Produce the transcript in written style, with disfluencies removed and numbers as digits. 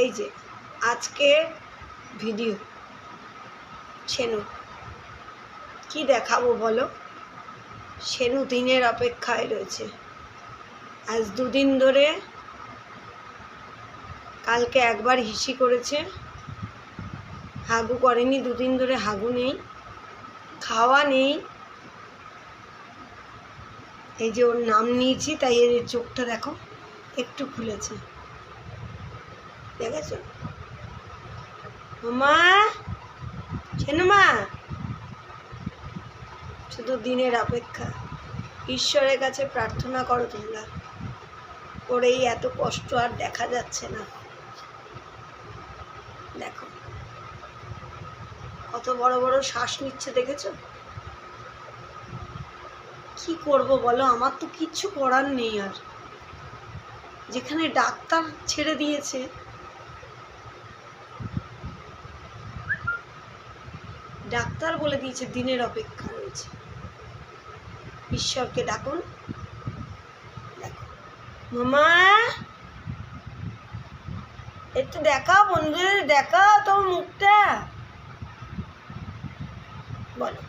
এই যে আজকে ভিডিও ছেনু কি দেখাবো বলো। ছেনু দিনের অপেক্ষায় রয়েছে। আজ দুদিন ধরে, কালকে একবার হিসি করেছে, হাগু করেনি, দুদিন ধরে হাগু নেই, খাওয়া নেই। এই যে ওর নাম নিয়েছি তাই এর চোখটা দেখো একটু খুলেছে, দেখেছো মা? ছেনু মা শুধু দিনের অপেক্ষা। ঈশ্বরের কাছে প্রার্থনা করো তোমরা, ওর এই এত কষ্ট আর দেখা যাচ্ছে না। দেখো কত বড় বড় শ্বাস নিচ্ছে, দেখেছো? কি করব বলো, আমার তো কিচ্ছু করার নেই। আর যেখানে ডাক্তার ছেড়ে দিয়েছে, ডাক্তার বলে দিয়েছে দিনের অপেক্ষা রয়েছে। ঈশ্বরকে ডাকুন। দেখো মামা, একটু দেখাও বন্ধুদের, দেখাও তোমার মুখটা, বলো।